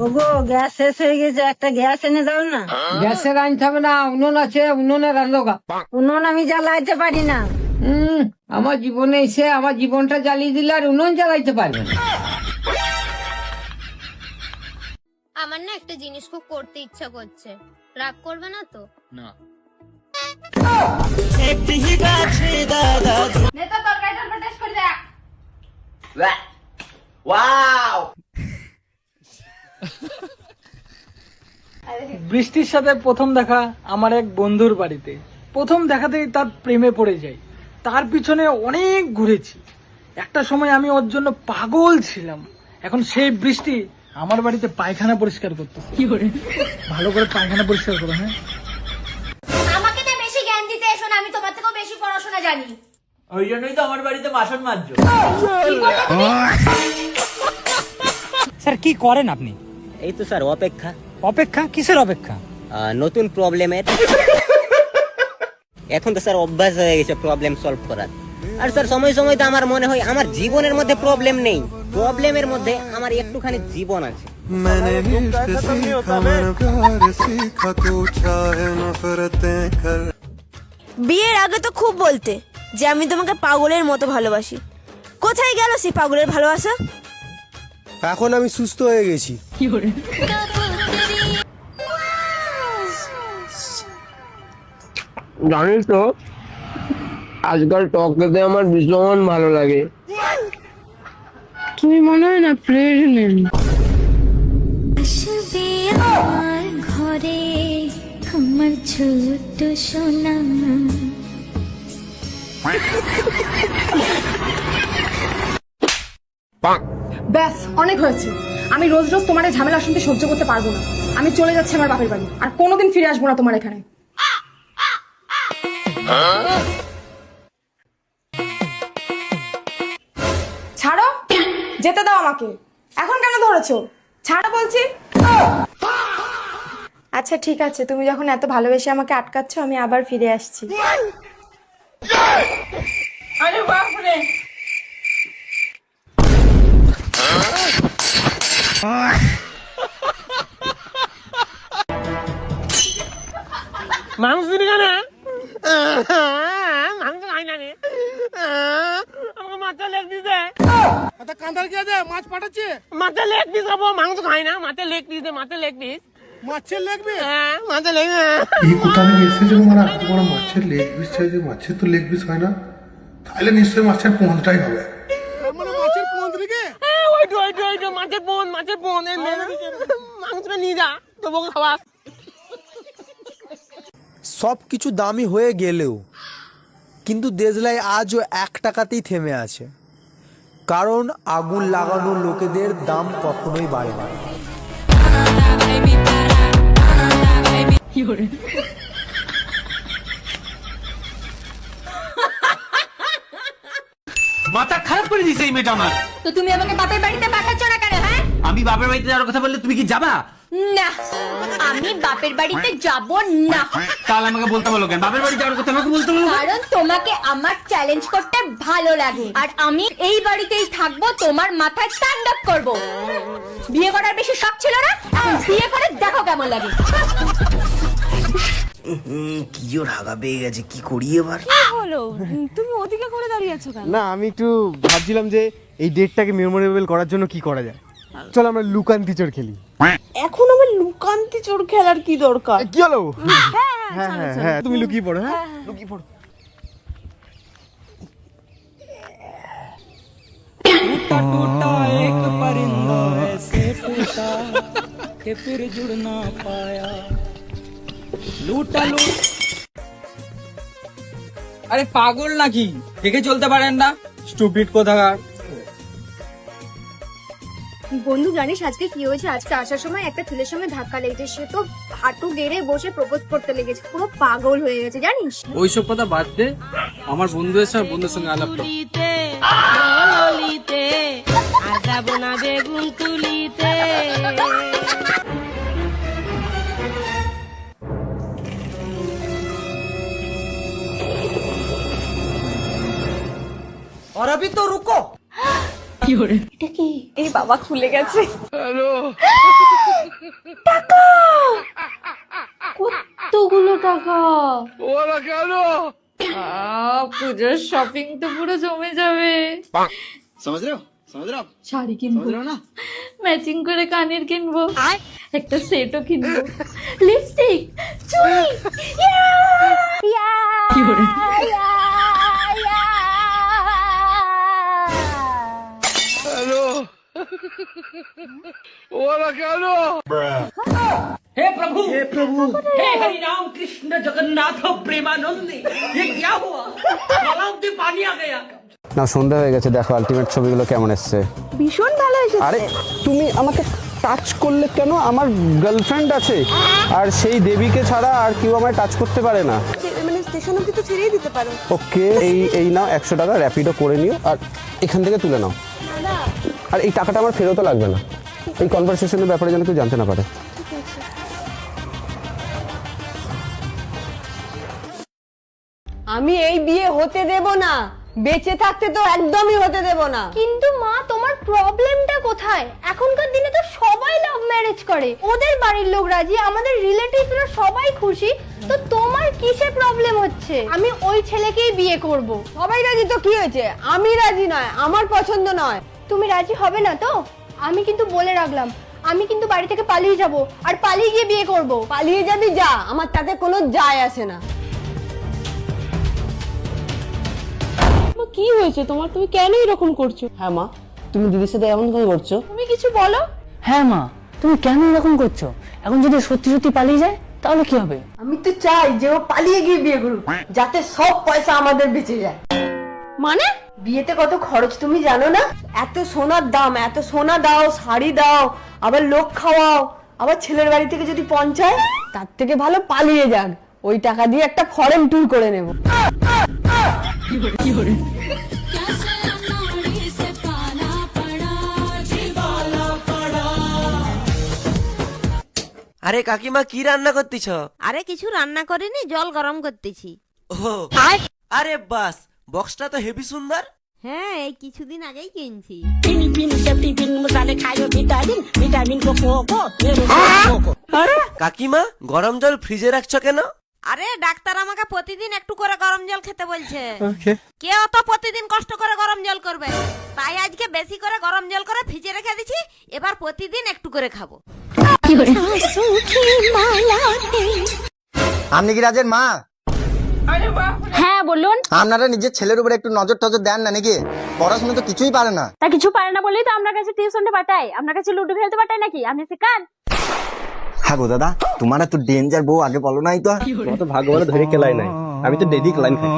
ওগো গ্যাস শেষ হয়ে গেছে, একটা গ্যাস এনে দাও না। গ্যাসের আনতে হবে না, উনুন আছে, উনুনে রান্না গা। উনুন আমি জ্বালাইতে পারি না। আমার জীবনে এসে আমার জীবনটা জ্বালিয়ে দিলে আর উনুন জ্বালাইতে পারবে না। আমার না একটা জিনিস খুব করতে ইচ্ছা করছে, রাগ করবে না তো? না। নেতা তরকারিটা টেস্ট করে দেখ। ওয়াও! বৃষ্টির সাথে প্রথম দেখা আমার এক বন্ধুর বাড়িতে। প্রথম দেখাতেই তার প্রেমে পড়ে যাই। তার পিছনে অনেক ঘুরেছি। একটা সময় আমি ওর জন্য পাগল ছিলাম। এখন সেই বৃষ্টি আমার বাড়িতে পায়খানা পরিষ্কার করতেছে। কি করে? ভালো করে পায়খানা পরিষ্কার করো। হ্যাঁ, আমাকে না বেশি জ্ঞান দিতে এসো না, আমি তোমার থেকেও বেশি পড়াশোনা জানি। ওই জন্যই তো আমার বাড়িতে বাসন মাজছো। স্যার কি করেন আপনি? এই তো স্যার অপেক্ষা। অপেক্ষা? কিসের অপেক্ষা? নতুন প্রবলেমের। এখন তো স্যার অভ্যাস হয়ে গেছে প্রবলেম সলভ করার। আর স্যার সময় সময় তো আমার মনে হয় আমার জীবনের মধ্যে প্রবলেম নেই, প্রবলেমের মধ্যে আমার একটুখানি জীবন আছে। বিয়ের আগে তো খুব বলতে যে আমি তোমাকে পাগলের মতো ভালোবাসি। কোথায় গেল সেই পাগলের ভালোবাসা? এখন আমি সুস্থ হয়ে গেছি। জানিস তো আজকাল টক খেতে আমার ভীষণ ভালো লাগে। তুমি মনে হয় না প্রেগনেন্ট। ঘরে আমার ছোট সোনা। ব্যাস, অনেক হয়েছে। আমি রোজ রোজ তোমার এই ঝামেলা শুনতে সহ্য করতে পারবো না। আমি চলে যাচ্ছি আমার বাপের বাড়ি, আর কোনোদিন ফিরে আসবো না তোমার এখানে। ছাড়ো, যেতে দাও আমাকে। এখন কেন ধরেছো? ছাড়ো বলছি। আচ্ছা ঠিক আছে, তুমি যখন এত ভালোবেসে আমাকে আটকাচ্ছ, আমি আবার ফিরে আসছি। আরে বাপরে! মাংস না মাংস খাই না রে। আমাকে মাথা লেগ দিতে। কাঁদার কে দে? মাছ পাঠাচ্ছে। মাথা লেগ পিস খাবো, মাংস খাই না। মাথা লেগ পিস দে, মাথা লেগ পিস। মাছের লেগ পিস? হ্যাঁ, মাথা লেগ। এই কোথা থেকে এসেছে তোমার মাছের লেগ পিস চাইছে? মাছের তো লেগ পিস হয় না, তাহলে নিশ্চয়ই মাছের পোঁদটাই হবে। মানে মাছের পোঁদ রেখে? হ্যাঁ, ওইটো মাছের পোঁদ, মাছের পোঁদ। মাংসটা নিয়ে যা, তবু খাওয়া। সব কিছু দামি হয়ে গেলেও কিন্তু দেশলাই আজও 1 টাকাতেই থেমে আছে, কারণ আগুন লাগানো লোকেদের দাম কখনোই বাড়ে না। মাথা খারাপ করে দিয়েছে এই মেয়েটা আমার। তো তুমি আমাকে বাপের বাড়িতে পাঠাচ্ছ না কেন? হ্যাঁ, আমি বাপের বাড়িতে যাওয়ার কথা বললে তুমি কি যাবা? না, আমি বাপের বাড়িতে যাব না। তাহলে আমাকে বলতে বলো কেন? বাপের বাড়ি যাওয়ার কথা আমাকে বলতে বলো। কারণ তোমাকে আমার চ্যালেঞ্জ করতে ভালো লাগে, আর আমি এই বাড়িতেই থাকবো, তোমার মাথায় স্ট্যান্ড আপ করবো। বিয়ে করার বেশি শখ ছিল না? এখন বিয়ে করে দেখো কেমন লাগে। কি জোর হাগা পেয়ে গেছে, কি করি এবার? হলো, তুমি ওদিকে করে দাঁড়িয়ে আছো কেন? না, আমি একটু ভাবছিলাম যে এই ডেটটাকে মেমোরেবল করার জন্য কি করা যায়। চল আমরা লুকান্তি চোর খেলি। এখন আমার লুকান্তি চোর খেলার কি দরকার? কি হলো? হ্যাঁ হ্যাঁ হ্যাঁ, তুমি লুকিয়ে পড়ো। হ্যাঁ, লুকিয়ে পড়ো। टूटा एक परिंदा ऐसे टूटा कि फिर जुड़ ना पाया, लूटा लूट। আরে পাগল নাকি? দেখে চলতে পারেন না? স্টুপিড কোথাকার। বন্ধু জানিস আজকে কি হয়েছে? আজকে আসার সময় একটা ছেলের সঙ্গে ধাক্কা লেগেছে। সে তো হাঁটু গেড়ে বসে প্রপোজ করতে লেগেছে, পুরো পাগল হয়ে গেছে জানিস। ওইসব কথা বাদ দে, আমার বন্ধু এসে বন্ধুর সঙ্গে আলাপ কর। और अभी तो रुको। এটা কি? এই বাবা খুলে গেছে। কতগুলো টাকা! পূজার শপিং তো পুরো জমে যাবে। শাড়ি কিনবো, ম্যাচিং করে কানের কিনবো, একটা সেটও কিনবো, লিপস্টিক, চুড়ি। কি করে? हे प्रभु हे हरि राम कृष्ण जगन्नाथ प्रेमानंदी, ये क्या हुआ? गलाव में पानी आ गया। না সন্ধ্যা হয়ে গেছে, দেখো আলটিমেট ছবিগুলো কেমন এসছে। ভীষণ ভালো এসেছে। আরে তুমি আমাকে টাচ করলে কেন? আমার গার্লফ্রেন্ড আছে, আর সেই দেবীকে ছাড়া আর কেউ আমায় টাচ করতে পারে না। মানে স্টেশন অবধি তো ছেড়েই দিতে পারো। ওকে, এই নাও 100 টাকা, র্যাপিডো করে নিও আর এখান থেকে তুলে নাও। আর এই টাকাটা আমার ফেরতও লাগবে না, এই কনভারসেশনের ব্যাপারে যেন কেউ জানতে না পারে। আমি এই বিয়ে হতে দেব না, বেঁচে থাকতে তো একদমই হতে দেব না। কিন্তু মা, তোমার প্রবলেমটা কোথায়? এখনকার দিনে তো সবাই লাভ ম্যারেজ করে, ওদের বাড়ির লোক রাজি, আমাদের রিলেটিভরা সবাই খুশি, তো তোমার কিসে প্রবলেম হচ্ছে? আমি ওই ছেলেকেই বিয়ে করব। সবাই রাজি তো কি হয়েছে? আমি রাজি নয়, আমার পছন্দ নয়। তুমি রাজি হবে না তো? আমি কিন্তু বলে রাখলাম, আমি কিন্তু বাড়ি থেকে পালিয়ে যাব, আর পালিয়ে গিয়ে বিয়ে করব। পালিয়ে যাবি যা, আমার তাতে কোনো যায় আসে না। কি হয়েছে তোমার? তুমি কেন এরকম করছো? হ্যাঁ মা, তুমি দিদির সাথে এমন করে করছো? তুমি কিছু বলো। হ্যাঁ মা, তুমি কেন এরকম করছো? এখন যদি সত্যি সত্যি পালিয়ে যায় তাহলে কি হবে? আমি তো চাই যে ও পালিয়ে গিয়ে বিয়ে করুক, যাতে সব পয়সা আমাদের বেঁচে যায়। মানে? বিয়েতে কত খরচ তুমি জানো না? এত সোনার দাম, এত সোনা দাও, শাড়ি দাও, আবার লোক খাওয়াও, আবার ছেলের বাড়ি থেকে যদি পৌঁছায়, তার থেকে ভালো পালিয়ে যাক। ওই টাকা দিয়ে একটা ফরেন ট্যুর করে নেব। আরে কাকিমা, কি রান্না করতেছ? আরে কিছু রান্না করিনি, জল গরম করতেছি। ও আরে বাস, বক্সটা তো হেভি সুন্দর। হ্যাঁ, এই কিছুদিন আগেই কিনছি। কাকিমা, গরম জল ফ্রিজে রাখছো কেন? আরে ডাক্তার আমাকে প্রতিদিন একটু করে গরম জল খেতে বলছে। কে অত প্রতিদিন কষ্ট করে গরম জল করবে? তাই আজকে বেশি করে গরম জল করে ফ্রিজে রেখে দিছি, এবার প্রতিদিন একটু করে খাবো। আপনি কি রাজের মা? হ্যাঁ বলুন। আপনারা নিজের ছেলের উপরে একটু নজর টজর দেন না নাকি? পড়াশোনা তো কিছুই পারে না। তা কিছু পারে না বলেই তো আপনার কাছে টিউশনটা পাঠাই। আপনার কাছে লুডো খেলতে পাঠাই নাকি? আপনি শেখান। হ্যাঁ গো দাদা, তোমার তো ডেঞ্জার বউ আগে বলো নাই তো। তোমার তো ভাগ্য ভালো ধরে খেলাই নাই, আমি তো ডেডি ক্লাইন খাই।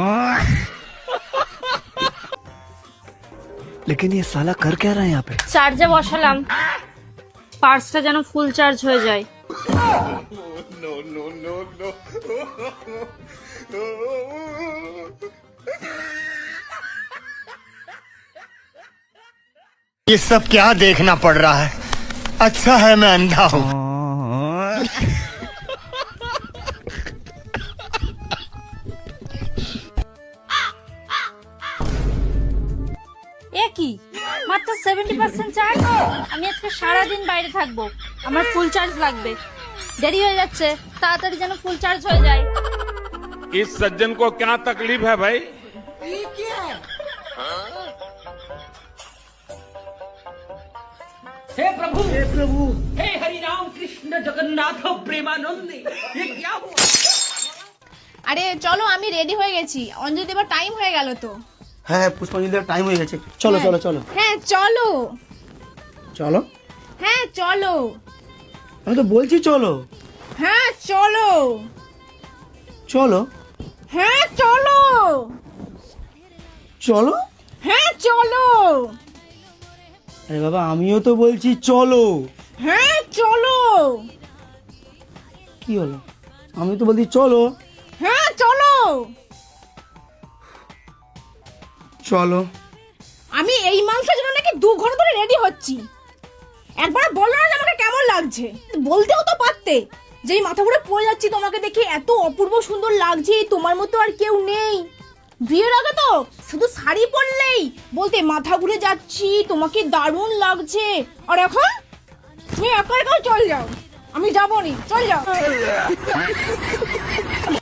लेकिन ये साला कर क्या रहा है यहाँ पे? চার্জে বসালাম, পার্সটা যেন ফুল চার্জ হয়ে যায়। ये सब क्या देखना पड़ रहा है? अच्छा है मैं अंधा हूँ। কি মাত্র 70% চার্জ? আমি আজকে সারাদিন বাইরে থাকবো, আমার ফুল চার্জ লাগবে। দেরি হয়ে যাচ্ছে, তাড়াতাড়ি যেন ফুল চার্জ হয়ে যায়। इस सज्जन को क्या तकलीफ है भाई? हे प्रभु हे हरि राम कृष्ण जगन्नाथ प्रेमानंदी, ये क्या हुआ? আরে চলো, আমি রেডি হয়ে গেছি। অঞ্জলি দেবার টাইম হয়ে গেল তো। হ্যাঁ, পুষ্পাঞ্জলি দেওয়ার টাইম হয়ে গেছে। চলো চলো চলো হ্যাঁ চলো। চলো। হ্যাঁ চলো। আমি তো বলছি চলো। হ্যাঁ চলো। চলো। হ্যাঁ চলো। চলো। হ্যাঁ চলো। আরে বাবা, আমিও তো বলছি চলো। হ্যাঁ চলো। কি হলো? আমি তো বলছি চলো। হ্যাঁ চলো। চলো। আমি এই মাংসের জন্য নাকি 2 ঘন্টা ধরে রেডি হচ্ছি। একবার বলো না আমাকে কেমন লাগছে? বলতেও তো পারতে যে এই মাথা ঘুরে পড়ে যাচ্ছি, তোমাকে দেখে এত অপূর্ব সুন্দর লাগছে, তোমার মতো আর কেউ নেই। বিয়ের আগে তো শুধু শাড়ি পরলেই বলতে মাথা ঘুরে যাচ্ছি, তোমাকে দারুণ লাগছে, আর এখন তুমি একা একা চল যাও। আমি যাবো নি, চল যাও।